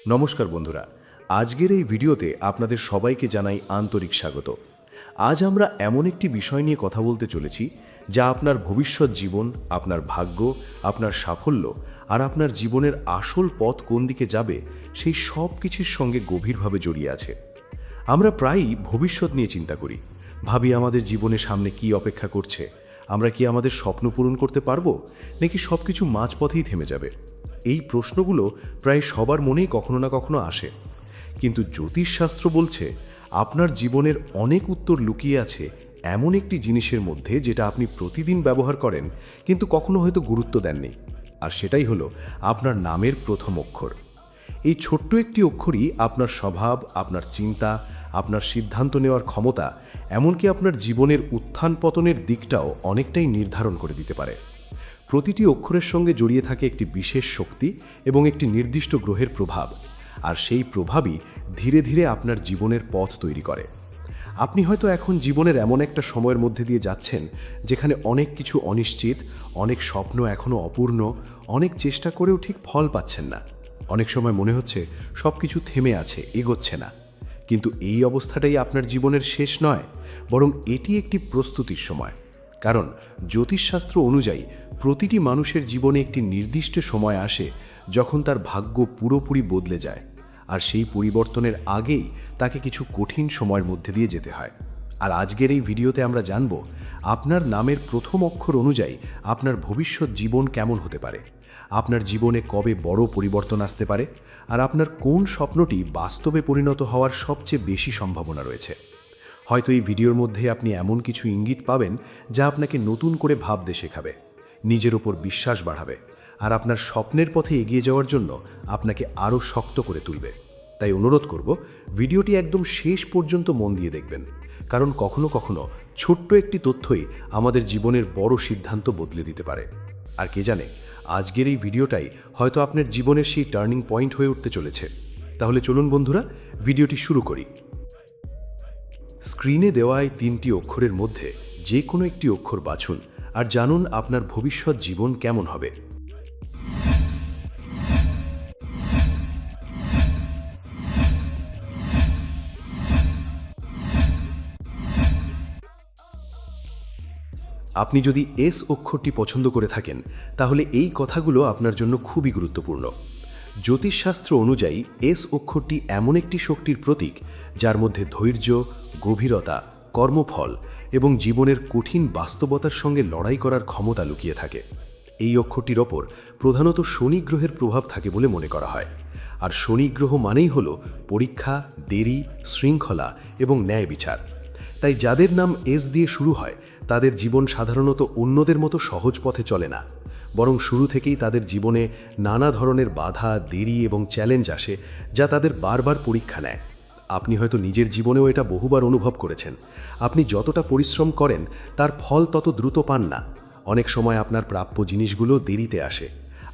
নমস্কার বন্ধুরা, আজকের এই ভিডিওতে আপনাদের সবাইকে জানাই আন্তরিক স্বাগত। আজ আমরা এমন একটি বিষয় নিয়ে কথা বলতে চলেছি যা আপনার ভবিষ্যৎ জীবন, আপনার ভাগ্য, আপনার সাফল্য আর আপনার জীবনের আসল পথ কোন দিকে যাবে সেই সব কিছুর সঙ্গে গভীরভাবে জড়িয়ে আছে। আমরা প্রায়ই ভবিষ্যৎ নিয়ে চিন্তা করি, ভাবি আমাদের জীবনে সামনে কি অপেক্ষা করছে, আমরা কি আমাদের স্বপ্ন পূরণ করতে পারবো, নাকি সব কিছু মাঝপথেই থেমে যাবে। এই প্রশ্নগুলো প্রায় সবার মনেই কখনো না কখনো আসে, কিন্তু জ্যোতিষশাস্ত্র বলছে আপনার জীবনের অনেক উত্তর লুকিয়ে আছে এমন একটি জিনিসের মধ্যে যেটা আপনি প্রতিদিন ব্যবহার করেন কিন্তু কখনো হয়তো গুরুত্ব দেননি। আর সেটাই হলো আপনার নামের প্রথম অক্ষর। এই ছোট্ট একটি অক্ষরই আপনার স্বভাব, আপনার চিন্তা, আপনার সিদ্ধান্ত নেওয়ার ক্ষমতা, এমনকি আপনার জীবনের উত্থান পতনের দিকটাও অনেকটাই নির্ধারণ করে দিতে পারে। প্রতিটি অক্ষরের সঙ্গে জড়িয়ে থাকে একটি বিশেষ শক্তি এবং একটি নির্দিষ্ট গ্রহের প্রভাব, আর সেই প্রভাবই ধীরে ধীরে আপনার জীবনের পথ তৈরি করে। আপনি হয়তো এখন জীবনের এমন একটা সময়ের মধ্যে দিয়ে যাচ্ছেন যেখানে অনেক কিছু অনিশ্চিত, অনেক স্বপ্ন এখনও অপূর্ণ, অনেক চেষ্টা করেও ঠিক ফল পাচ্ছেন না। অনেক সময় মনে হচ্ছে সব কিছু থেমে আছে, এগোচ্ছে না। কিন্তু এই অবস্থাটাই আপনার জীবনের শেষ নয়, বরং এটি একটি প্রস্তুতির সময়। কারণ জ্যোতিষশাস্ত্র অনুযায়ী প্রতিটি মানুষের জীবনে একটি নির্দিষ্ট সময় আসে যখন তার ভাগ্য পুরোপুরি বদলে যায়, আর সেই পরিবর্তনের আগেই তাকে কিছু কঠিন সময়ের মধ্যে দিয়ে যেতে হয়। আর আজকের এই ভিডিওতে আমরা জানব আপনার নামের প্রথম অক্ষর অনুযায়ী আপনার ভবিষ্যৎ জীবন কেমন হতে পারে, আপনার জীবনে কবে বড় পরিবর্তন আসতে পারে, আর আপনার কোন স্বপ্নটি বাস্তবে পরিণত হওয়ার সবচেয়ে বেশি সম্ভাবনা রয়েছে। হয়তো এই ভিডিওর মধ্যে আপনি এমন কিছু ইঙ্গিত পাবেন যা আপনাকে নতুন করে ভাবতে শেখাবে, নিজের ওপর বিশ্বাস বাড়াবে, আর আপনার স্বপ্নের পথে এগিয়ে যাওয়ার জন্য আপনাকে আরও শক্ত করে তুলবে। তাই অনুরোধ করব, ভিডিওটি একদম শেষ পর্যন্ত মন দিয়ে দেখবেন, কারণ কখনো কখনো ছোট্ট একটি তথ্যই আমাদের জীবনের বড় সিদ্ধান্ত বদলে দিতে পারে। আর কে জানে, আজকের এই ভিডিওটাই হয়তো আপনার জীবনের সেই টার্নিং পয়েন্ট হয়ে উঠতে চলেছে। তাহলে চলুন বন্ধুরা, ভিডিওটি শুরু করি। স্ক্রিনে দেওয়া এই 3টি অক্ষরের মধ্যে যে কোনো একটি অক্ষর বাছুন আর জানুন আপনার ভবিষ্যৎ জীবন কেমন হবে। আপনি যদি এস অক্ষরটি পছন্দ করে থাকেন তাহলে এই কথাগুলো আপনার জন্য খুবই গুরুত্বপূর্ণ। জ্যোতিষশাস্ত্র অনুযায়ী এস অক্ষরটি এমন একটি শক্তির প্রতীক যার মধ্যে ধৈর্য, গভীরতা, কর্মফল এবং জীবনের কঠিন বাস্তবতার সঙ্গে লড়াই করার ক্ষমতা লুকিয়ে থাকে। এই অক্ষরটির ওপর প্রধানত শনি গ্রহের প্রভাব থাকে বলে মনে করা হয়। আর শনি গ্রহ মানেই হল পরীক্ষা, দেরি, শৃঙ্খলা এবং ন্যায় বিচার। তাই যাদের নাম এস দিয়ে শুরু হয় তাদের জীবন সাধারণত অন্যদের মতো সহজ পথে চলে না, বরং শুরু থেকেই তাদের জীবনে নানা ধরনের বাধা, দেরি এবং চ্যালেঞ্জ আসে যা তাদের বারবার পরীক্ষা নেয়। আপনি হয়তো নিজের জীবনেও এটা বহুবার অনুভব করেছেন। আপনি যতটা পরিশ্রম করেন তার ফল তত দ্রুত পান না। অনেক সময় আপনার প্রাপ্য জিনিসগুলো দেরিতে আসে,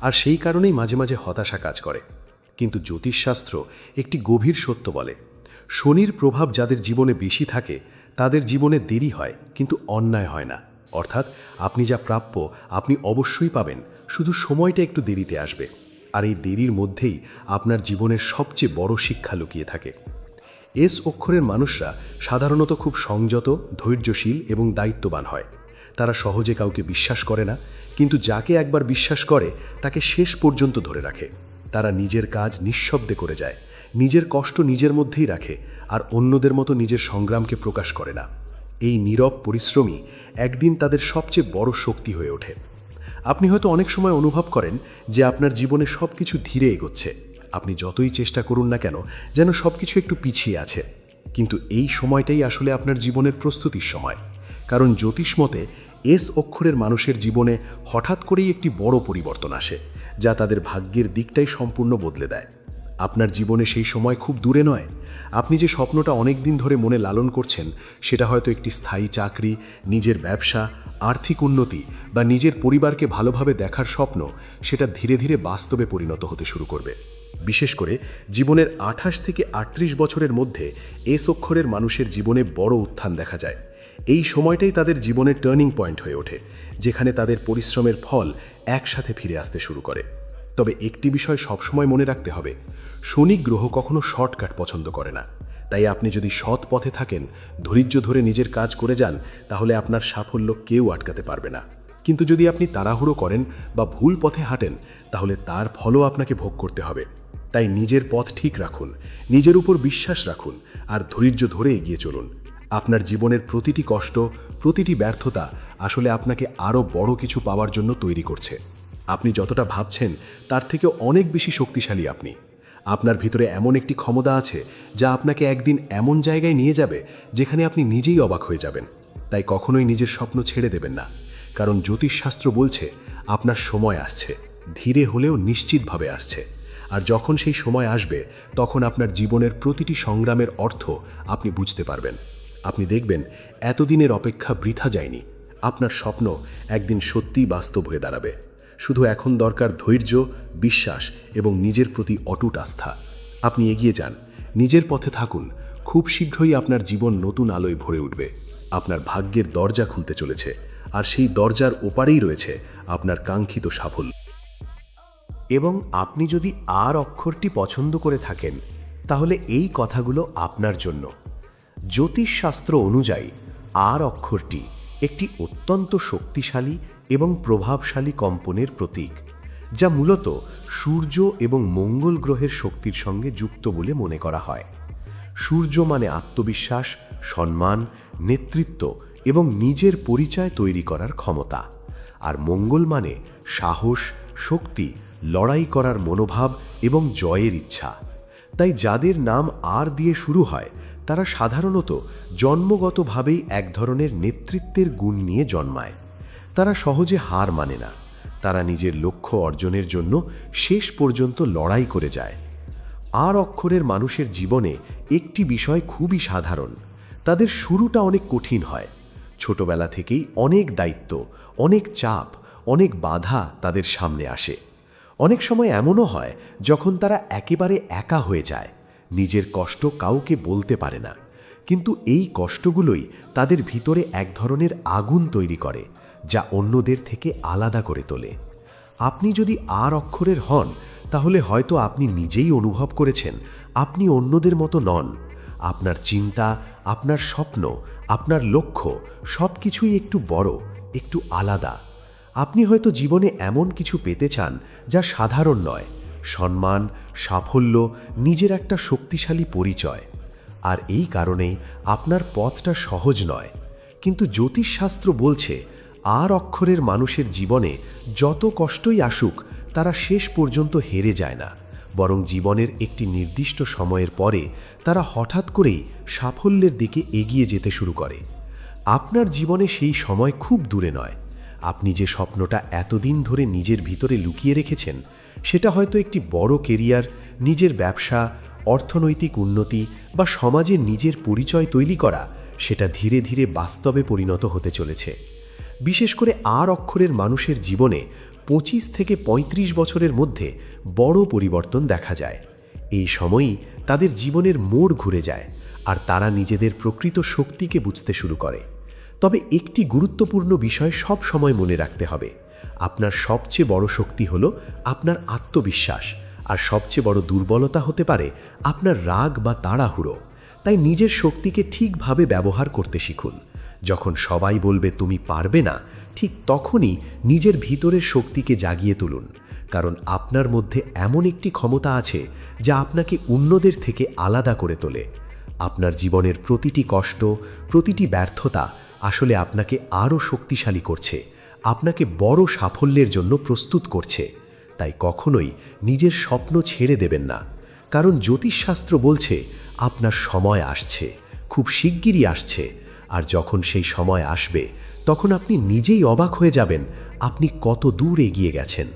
আর সেই কারণেই মাঝে মাঝে হতাশা কাজ করে। কিন্তু জ্যোতিষশাস্ত্র একটি গভীর সত্য বলে, শনির প্রভাব যাদের জীবনে বেশি থাকে তাদের জীবনে দেরি হয় কিন্তু অন্যায় হয় না। অর্থাৎ আপনি যা প্রাপ্য আপনি অবশ্যই পাবেন, শুধু সময়টা একটু দেরিতে আসবে। আর এই দেরির মধ্যেই আপনার জীবনের সবচেয়ে বড় শিক্ষা লুকিয়ে থাকে। এস অক্ষরের মানুষরা সাধারণত খুব সংযত, ধৈর্যশীল এবং দায়িত্ববান হয়। তারা সহজে কাউকে বিশ্বাস করে না, কিন্তু যাকে একবার বিশ্বাস করে তাকে শেষ পর্যন্ত ধরে রাখে। তারা নিজের কাজ নিঃশব্দে করে যায়, নিজের কষ্ট নিজের মধ্যেই রাখে, আর অন্যদের মতো নিজের সংগ্রামকে প্রকাশ করে না। এই নীরব পরিশ্রমই একদিন তাদের সবচেয়ে বড় শক্তি হয়ে ওঠে। আপনি হয়তো অনেক সময় অনুভব করেন যে আপনার জীবনে সব কিছু ধীরে এগোচ্ছে। আপনি যতই চেষ্টা করুন না কেন যেন সব কিছু একটু পিছিয়ে আছে। কিন্তু এই সময়টাই আসলে আপনার জীবনের প্রস্তুতির সময়। কারণ জ্যোতিষ মতে এস অক্ষরের মানুষের জীবনে হঠাৎ করেই একটি বড় পরিবর্তন আসে, যা তাদের ভাগ্যের দিকটাই সম্পূর্ণ বদলে দেয়। আপনার জীবনে সেই সময় খুব দূরে নয়। আপনি যে স্বপ্নটা অনেক দিন ধরে মনে লালন করছেন সেটা হয়তো একটি স্থায়ী চাকরি, নিজের ব্যবসা, আর্থিক উন্নতি বা নিজের পরিবারকে ভালোভাবে দেখার স্বপ্ন, সেটা ধীরে ধীরে বাস্তবে পরিণত হতে শুরু করবে। বিশেষ করে জীবনের 28 থেকে 38 বছরের মধ্যে এস অক্ষরের মানুষের জীবনে বড় উত্থান দেখা যায়। এই সময়টাই তাদের জীবনের টার্নিং পয়েন্ট হয়ে ওঠে, যেখানে তাদের পরিশ্রমের ফল একসাথে ফিরে আসতে শুরু করে। তবে একটি বিষয় সবসময় মনে রাখতে হবে, শনি গ্রহ কখনো শর্টকাট পছন্দ করে না। তাই আপনি যদি সৎ পথে থাকেন, ধৈর্য ধরে নিজের কাজ করে যান, তাহলে আপনার সাফল্য কেউ আটকাতে পারবে না। কিন্তু যদি আপনি তাড়াহুড়ো করেন বা ভুল পথে হাঁটেন, তাহলে তার ফলও আপনাকে ভোগ করতে হবে। তাই নিজের পথ ঠিক রাখুন, নিজের উপর বিশ্বাস রাখুন, আর ধৈর্য ধরে এগিয়ে চলুন। আপনার জীবনের প্রতিটি কষ্ট, প্রতিটি ব্যর্থতা আসলে আপনাকে আরও বড় কিছু পাওয়ার জন্য তৈরি করছে। আপনি যতটা ভাবছেন তার থেকে অনেক বেশি শক্তিশালী আপনি। আপনার ভিতরে এমন একটি ক্ষমতা আছে যা আপনাকে একদিন এমন জায়গায় নিয়ে যাবে যেখানে আপনি নিজেই অবাক হয়ে যাবেন। তাই কখনোই নিজের স্বপ্ন ছেড়ে দেবেন না, কারণ জ্যোতিষশাস্ত্র বলছে আপনার সময় আসছে, ধীরে হলেও নিশ্চিতভাবে আসছে। আর যখন সেই সময় আসবে, তখন আপনার জীবনের প্রতিটি সংগ্রামের অর্থ আপনি বুঝতে পারবেন। আপনি দেখবেন এতদিনের অপেক্ষা বৃথা যায়নি। আপনার স্বপ্ন একদিন সত্যিই বাস্তব হয়ে দাঁড়াবে। শুধু এখন দরকার ধৈর্য, বিশ্বাস এবং নিজের প্রতি অটুট আস্থা। আপনি এগিয়ে যান, নিজের পথে থাকুন। খুব শীঘ্রই আপনার জীবন নতুন আলোয় ভরে উঠবে। আপনার ভাগ্যের দরজা খুলতে চলেছে, আর সেই দরজার ওপারেই রয়েছে আপনার কাঙ্ক্ষিত সাফল্য। এবং আপনি যদি আর অক্ষরটি পছন্দ করে থাকেন, তাহলে এই কথাগুলো আপনার জন্য। জ্যোতিষশাস্ত্র অনুযায়ী আর অক্ষরটি একটি অত্যন্ত শক্তিশালী এবং প্রভাবশালী কম্পনের প্রতীক, যা মূলত সূর্য এবং মঙ্গল গ্রহের শক্তির সঙ্গে যুক্ত বলে মনে করা হয়। সূর্য মানে আত্মবিশ্বাস, সম্মান, নেতৃত্ব এবং নিজের পরিচয় তৈরি করার ক্ষমতা, আর মঙ্গল মানে সাহস, শক্তি, লড়াই করার মনোভাব এবং জয়ের ইচ্ছা। তাই যাদের নাম আর দিয়ে শুরু হয়, তারা সাধারণত জন্মগতভাবেই এক ধরনের নেতৃত্বের গুণ নিয়ে জন্মায়। তারা সহজে হার মানে না, তারা নিজের লক্ষ্য অর্জনের জন্য শেষ পর্যন্ত লড়াই করে যায়। আর অক্ষরের মানুষের জীবনে একটি বিষয় খুবই সাধারণ, তাদের শুরুটা অনেক কঠিন হয়। ছোটবেলা থেকেই অনেক দায়িত্ব, অনেক চাপ, অনেক বাধা তাদের সামনে আসে। অনেক সময় এমনও হয় যখন তারা একেবারে একা হয়ে যায়, নিজের কষ্ট কাউকে বলতে পারে না। কিন্তু এই কষ্টগুলোই তাদের ভিতরে এক ধরনের আগুন তৈরি করে, যা অন্যদের থেকে আলাদা করে তোলে। আপনি যদি আর অক্ষরের হন, তাহলে হয়তো আপনি নিজেই অনুভব করেছেন আপনি অন্যদের মতো নন। আপনার চিন্তা, আপনার স্বপ্ন, আপনার লক্ষ্য সবকিছুই একটু বড়, একটু আলাদা। আপনি হয়তো জীবনে এমন কিছু পেতে চান যা সাধারণ নয়, সম্মান, সাফল্য, নিজের একটা শক্তিশালী পরিচয়। আর এই কারণেই আপনার পথটা সহজ নয়। কিন্তু জ্যোতিষশাস্ত্র বলছে আর অক্ষরের মানুষের জীবনে যত কষ্টই আসুক, তারা শেষ পর্যন্ত হেরে যায় না, বরং জীবনের একটি নির্দিষ্ট সময়ের পরে তারা হঠাৎ করেই সাফল্যের দিকে এগিয়ে যেতে শুরু করে। আপনার জীবনে সেই সময় খুব দূরে নয়। আপনি যে স্বপ্নটা এতদিন ধরে নিজের ভিতরে লুকিয়ে রেখেছেন, সেটা হয়তো একটি বড় কেরিয়ার, নিজের ব্যবসা, অর্থনৈতিক উন্নতি বা সমাজে নিজের পরিচয় তৈরি করা, সেটা ধীরে ধীরে বাস্তবে পরিণত হতে চলেছে। বিশেষ করে আর অক্ষরের মানুষের জীবনে 25 থেকে 35 বছরের মধ্যে বড় পরিবর্তন দেখা যায়। এই সময়ই তাদের জীবনের মোড় ঘুরে যায়, আর তারা নিজেদের প্রকৃত শক্তিকে বুঝতে শুরু করে। তবে একটি গুরুত্বপূর্ণ বিষয় সব সময় মনে রাখতে হবে, আপনার সবচেয়ে বড় শক্তি হলো আপনার আত্মবিশ্বাস, আর সবচেয়ে বড় দুর্বলতা হতে পারে আপনার রাগ বা তাড়াহুড়ো। তাই নিজের শক্তিকে ঠিকভাবে ব্যবহার করতে শিখুন। যখন সবাই বলবে তুমি পারবে না, ঠিক তখনই নিজের ভিতরের শক্তিকে জাগিয়ে তুলুন, কারণ আপনার মধ্যে এমন একটি ক্ষমতা আছে যা আপনাকে অন্যদের থেকে আলাদা করে তোলে। আপনার জীবনের প্রতিটি কষ্ট, প্রতিটি ব্যর্থতা আসলে আপনাকে আরও শক্তিশালী করছে, আপনাকে বড় সাফল্যের জন্য প্রস্তুত করছে। তাই কখনোই নিজের স্বপ্ন ছেড়ে দেবেন না, কারণ জ্যোতিষশাস্ত্র বলছে আপনার সময় আসছে, খুব শিগগিরই আসছে। আর যখন সেই সময় আসবে, তখন আপনি নিজেই অবাক হয়ে যাবেন আপনি কত দূর এগিয়ে গেছেন।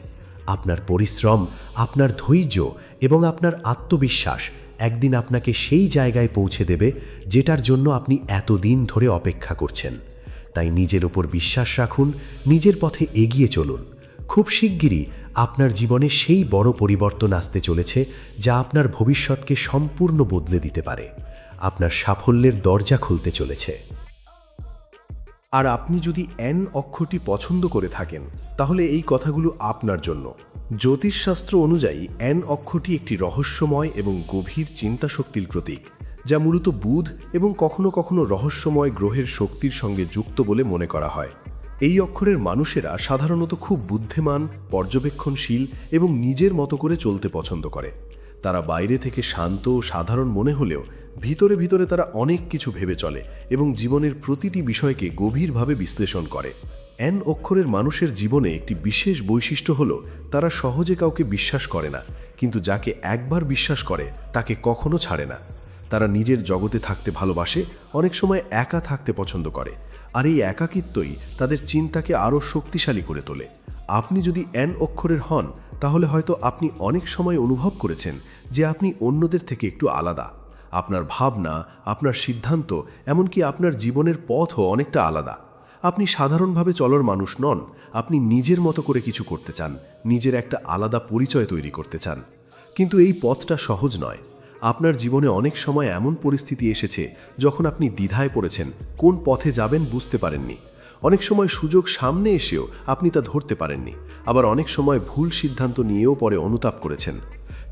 আপনার পরিশ্রম, আপনার ধৈর্য এবং আপনার আত্মবিশ্বাস একদিন আপনাকে সেই জায়গায় পৌঁছে দেবে যেটার জন্য আপনি এতদিন ধরে অপেক্ষা করছেন। তাই নিজের উপর বিশ্বাস রাখুন, নিজের পথে এগিয়ে চলুন। খুব শিগগিরই আপনার জীবনে সেই বড় পরিবর্তন আসতে চলেছে যা আপনার ভবিষ্যৎকে সম্পূর্ণ বদলে দিতে পারে। আপনার সাফল্যের দরজা খুলতে চলেছে। আর আপনি যদি এন অক্ষরটি পছন্দ করে থাকেন তাহলে এই কথাগুলো আপনার জন্য। জ্যোতিষশাস্ত্র অনুযায়ী এন অক্ষরটি একটি রহস্যময় এবং গভীর চিন্তাশক্তির প্রতীক, যা মূলত বুধ এবং কখনো কখনো রহস্যময় গ্রহের শক্তির সঙ্গে যুক্ত বলে মনে করা হয়। এই অক্ষরের মানুষেরা সাধারণত খুব বুদ্ধিমান, পর্যবেক্ষণশীল এবং নিজের মতো করে চলতে পছন্দ করে। তারা বাইরে থেকে শান্ত ও সাধারণ মনে হলেও ভিতরে ভিতরে তারা অনেক কিছু ভেবে চলে এবং জীবনের প্রতিটি বিষয়কে গভীরভাবে বিশ্লেষণ করে। এন অক্ষরের মানুষের জীবনে একটি বিশেষ বৈশিষ্ট্য হল তারা সহজে কাউকে বিশ্বাস করে না, কিন্তু যাকে একবার বিশ্বাস করে তাকে কখনো ছাড়ে না। তারা নিজের জগতে থাকতে ভালোবাসে, অনেক সময় একা থাকতে পছন্দ করে, আর এই একাকিত্বই তাদের চিন্তাকে আরও শক্তিশালী করে তোলে। আপনি যদি এন অক্ষরের হন তাহলে হয়তো আপনি অনেক সময় অনুভব করেছেন যে আপনি অন্যদের থেকে একটু আলাদা। আপনার ভাবনা, আপনার সিদ্ধান্ত, এমনকি আপনার জীবনের পথও অনেকটা আলাদা। আপনি সাধারণভাবে চলার মানুষ নন, আপনি নিজের মতো করে কিছু করতে চান, নিজের একটা আলাদা পরিচয় তৈরি করতে চান। কিন্তু এই পথটা সহজ নয়। আপনার জীবনে অনেক সময় এমন পরিস্থিতি এসেছে যখন আপনি দ্বিধায় পড়েছেন, কোন পথে যাবেন বুঝতে পারেননি। অনেক সময় সুযোগ সামনে এসেও আপনি তা ধরতে পারেননি, আবার অনেক সময় ভুল সিদ্ধান্ত নিয়েও পরে অনুতাপ করেছেন।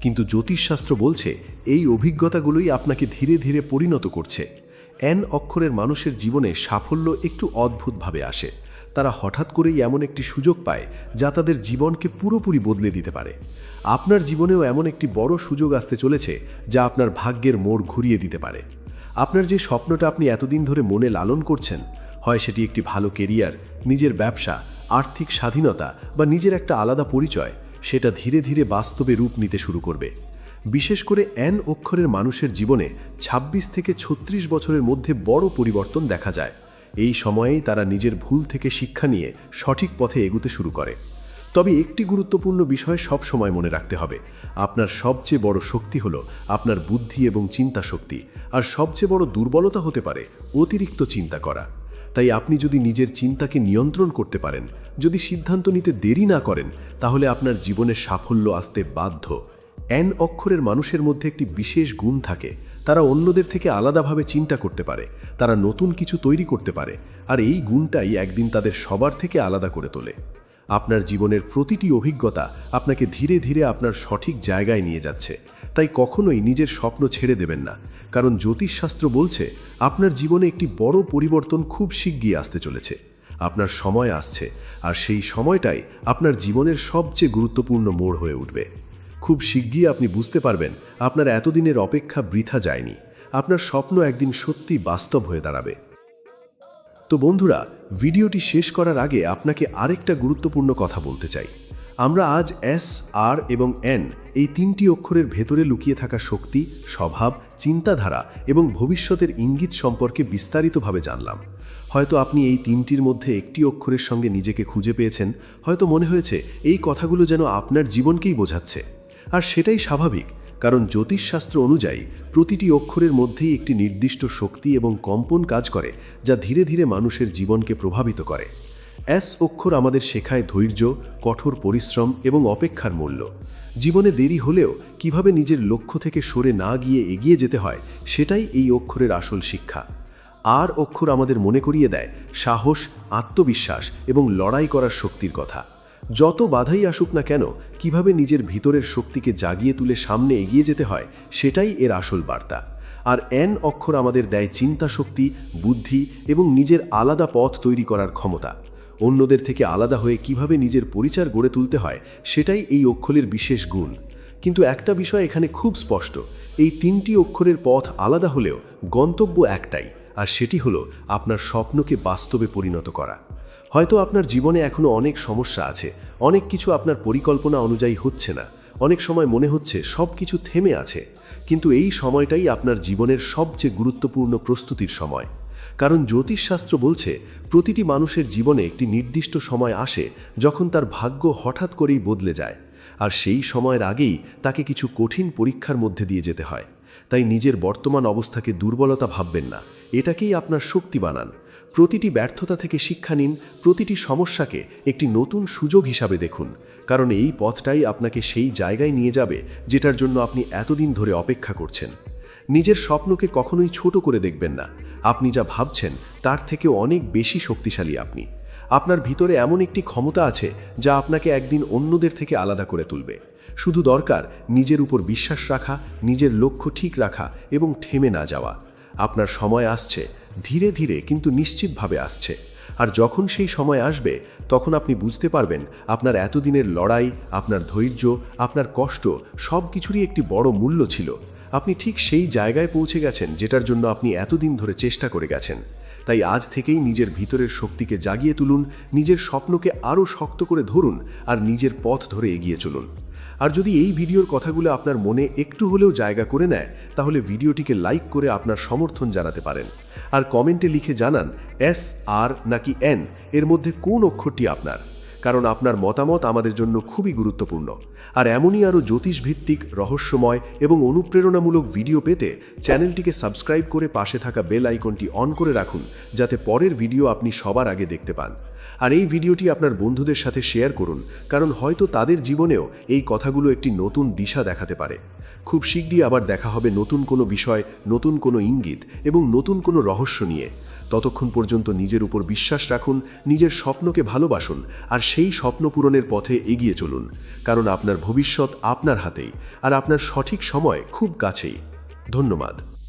কিন্তু জ্যোতিষশাস্ত্র বলছে এই অভিজ্ঞতাগুলোই আপনাকে ধীরে ধীরে পরিণত করছে। এন অক্ষরের মানুষের জীবনে সাফল্য একটু অদ্ভুতভাবে আসে। তারা হঠাৎ করেই এমন একটি সুযোগ পায় যা তাদের জীবনকে পুরোপুরি বদলে দিতে পারে। আপনার জীবনেও এমন একটি বড় সুযোগ আসতে চলেছে যা আপনার ভাগ্যের মোড় ঘুরিয়ে দিতে পারে। আপনার যে স্বপ্নটা আপনি এতদিন ধরে মনে লালন করছেন, হয় সেটি একটি ভালো কেরিয়ার, নিজের ব্যবসা, আর্থিক স্বাধীনতা বা নিজের একটা আলাদা পরিচয়, সেটা ধীরে ধীরে বাস্তবে রূপ নিতে শুরু করবে। বিশেষ করে এন অক্ষরের মানুষের জীবনে ২৬ থেকে ৩৬ বছরের মধ্যে বড় পরিবর্তন দেখা যায়। এই সময়েই তারা নিজের ভুল থেকে শিক্ষা নিয়ে সঠিক পথে এগুতে শুরু করে। তবে একটি গুরুত্বপূর্ণ বিষয় সব সময় মনে রাখতে হবে, আপনার সবচেয়ে বড় শক্তি হলো আপনার বুদ্ধি এবং চিন্তা শক্তি, আর সবচেয়ে বড় দুর্বলতা হতে পারে অতিরিক্ত চিন্তা করা। তাই আপনি যদি নিজের চিন্তাকে নিয়ন্ত্রণ করতে পারেন, যদি সিদ্ধান্ত নিতে দেরি না করেন, তাহলে আপনার জীবনে সাফল্য আসতে বাধ্য। এন অক্ষরের মানুষের মধ্যে একটি বিশেষ গুণ থাকে, তারা অন্যদের থেকে আলাদাভাবে চিন্তা করতে পারে, তারা নতুন কিছু তৈরি করতে পারে, আর এই গুণটাই একদিন তাদের সবার থেকে আলাদা করে তোলে। আপনার জীবনের প্রতিটি অভিজ্ঞতা আপনাকে ধীরে ধীরে আপনার সঠিক জায়গায় নিয়ে যাচ্ছে। তাই কখনোই নিজের স্বপ্ন ছেড়ে দেবেন না, কারণ জ্যোতিষশাস্ত্র বলছে আপনার জীবনে একটি বড় পরিবর্তন খুব শিগগিরই আসতে চলেছে। আপনার সময় আসছে, আর সেই সময়টাই আপনার জীবনের সবচেয়ে গুরুত্বপূর্ণ মোড় হয়ে উঠবে। খুব শিগগিরই আপনি বুঝতে পারবেন আপনার এতদিনের অপেক্ষা বৃথা যায়নি, আপনার স্বপ্ন একদিন সত্যি বাস্তব হয়ে দাঁড়াবে। তো বন্ধুরা, ভিডিওটি শেষ করার আগে আপনাকে আরেকটা গুরুত্বপূর্ণ কথা বলতে চাই। আমরা আজ এস, আর এবং এন এই তিনটি অক্ষরের ভেতরে লুকিয়ে থাকা শক্তি, স্বভাব, চিন্তাধারা এবং ভবিষ্যতের ইঙ্গিত সম্পর্কে বিস্তারিতভাবে জানলাম। হয়তো আপনি এই তিনটির মধ্যে একটি অক্ষরের সঙ্গে নিজেকে খুঁজে পেয়েছেন, হয়তো মনে হয়েছে এই কথাগুলো যেন আপনার জীবনকেই বোঝাচ্ছে। আর সেটাই স্বাভাবিক, কারণ জ্যোতিষশাস্ত্র অনুযায়ী প্রতিটি অক্ষরের মধ্যেই একটি নির্দিষ্ট শক্তি এবং কম্পন কাজ করে, যা ধীরে ধীরে মানুষের জীবনকে প্রভাবিত করে। এস অক্ষর আমাদের শেখায় ধৈর্য, কঠোর পরিশ্রম এবং অপেক্ষার মূল্য। জীবনে দেরি হলেও কিভাবে নিজের লক্ষ্য থেকে সরে না গিয়ে এগিয়ে যেতে হয়, সেটাই এই অক্ষরের আসল শিক্ষা। আর অক্ষর আমাদের মনে করিয়ে দেয় সাহস, আত্মবিশ্বাস এবং লড়াই করার শক্তির কথা। যত বাধাই আসুক না কেন, কিভাবে নিজের ভিতরের শক্তিকে জাগিয়ে তুলে সামনে এগিয়ে যেতে হয়, সেটাই এর আসল বার্তা। আর এন অক্ষর আমাদের দেয় চিন্তা শক্তি, বুদ্ধি এবং নিজের আলাদা পথ তৈরি করার ক্ষমতা। অন্যদের থেকে আলাদা হয়ে কিভাবে নিজের পরিচয় গড়ে তুলতে হয়, সেটাই এই অক্ষরের বিশেষ গুণ। কিন্তু একটা বিষয় এখানে খুব স্পষ্ট, এই তিনটি অক্ষরের পথ আলাদা হলেও গন্তব্য একটাই, আর সেটি হলো আপনার স্বপ্নকে বাস্তবে পরিণত করা। হয়তো আপনার জীবনে এখনও অনেক সমস্যা আছে, অনেক কিছু আপনার পরিকল্পনা অনুযায়ী হচ্ছে না, অনেক সময় মনে হচ্ছে সব কিছু থেমে আছে। কিন্তু এই সময়টাই আপনার জীবনের সবচেয়ে গুরুত্বপূর্ণ প্রস্তুতির সময়। কারণ জ্যোতিষশাস্ত্র বলছে প্রতিটি মানুষের জীবনে একটি নির্দিষ্ট সময় আসে যখন তার ভাগ্য হঠাৎ করেই বদলে যায়, আর সেই সময়ের আগেই তাকে কিছু কঠিন পরীক্ষার মধ্যে দিয়ে যেতে হয়। তাই নিজের বর্তমান অবস্থাকে দুর্বলতা ভাববেন না, এটাকেই আপনার শক্তি বানান। প্রতিটি ব্যর্থতা থেকে শিক্ষা নিন, প্রতিটি সমস্যাকে একটি নতুন সুযোগ হিসাবে দেখুন, কারণ এই পথটাই আপনাকে সেই জায়গায় নিয়ে যাবে যেটার জন্য আপনি এতদিন ধরে অপেক্ষা করছেন। নিজের স্বপ্নকে কখনোই ছোট করে দেখবেন না। আপনি যা ভাবছেন তার থেকেও অনেক বেশি শক্তিশালী আপনি। আপনার ভিতরে এমন একটি ক্ষমতা আছে যা আপনাকে একদিন অন্যদের থেকে আলাদা করে তুলবে। শুধু দরকার নিজের উপর বিশ্বাস রাখা, নিজের লক্ষ্য ঠিক রাখা এবং থেমে না যাওয়া। আপনার সময় আসছে, ধীরে ধীরে কিন্তু নিশ্চিতভাবে আসছে। আর যখন সেই সময় আসবে তখন আপনি বুঝতে পারবেন আপনার এতদিনের লড়াই, আপনার ধৈর্য, আপনার কষ্ট সব কিছুরই একটি বড় মূল্য ছিল। আপনি ঠিক সেই জায়গায় পৌঁছে গেছেন যেটার জন্য আপনি এতদিন ধরে চেষ্টা করে গেছেন। তাই আজ থেকেই নিজের ভিতরের শক্তিকে জাগিয়ে তুলুন, নিজের স্বপ্নকে আরও শক্ত করে ধরুন আর নিজের পথ ধরে এগিয়ে চলুন। আর যদি এই ভিডিওর কথাগুলো আপনার মনে একটু হলেও জায়গা করে নেয় তাহলে ভিডিওটিকে লাইক করে আপনার সমর্থন জানাতে পারেন। আর কমেন্টে লিখে জানান এস, আর নাকি এন এর মধ্যে কোন অক্ষরটি আপনার, কারণ আপনার মতামত আমাদের জন্য খুবই গুরুত্বপূর্ণ। আর এমনই আরও জ্যোতিষভিত্তিক, রহস্যময় এবং অনুপ্রেরণামূলক ভিডিও পেতে চ্যানেলটিকে সাবস্ক্রাইব করে পাশে থাকা বেল আইকনটি অন করে রাখুন, যাতে পরের ভিডিও আপনি সবার আগে দেখতে পান। আর এই ভিডিওটি আপনার বন্ধুদের সাথে শেয়ার করুন, কারণ হয়তো তাদের জীবনেও এই কথাগুলো একটি নতুন দিশা দেখাতে পারে। খুব শীঘ্রই আবার দেখা হবে নতুন কোনো বিষয়, নতুন কোনো ইঙ্গিত এবং নতুন কোনো রহস্য নিয়ে। ততক্ষণ পর্যন্ত নিজের উপর বিশ্বাস রাখুন, নিজের স্বপ্নকে ভালোবাসুন আর সেই স্বপ্ন পূরণের পথে এগিয়ে চলুন, কারণ আপনার ভবিষ্যৎ আপনার হাতেই আর আপনার সঠিক সময় খুব কাছেই। ধন্যবাদ।